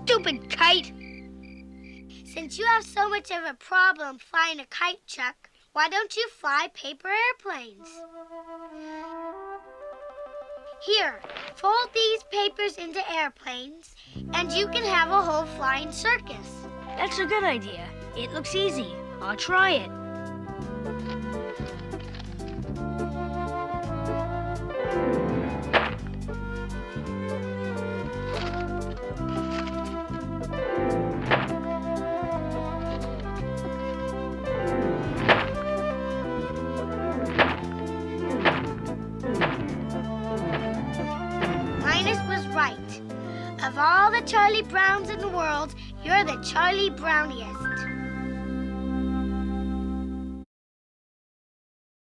stupid kite! Since you have so much of a problem flying a kite, Chuck, why don't you fly paper airplanes? Here, fold these papers into airplanes, and you can have a whole flying circus. That's a good idea. It looks easy. I'll try it. Linus was right. Of all the Charlie Browns in the world, you're the Charlie Browniest.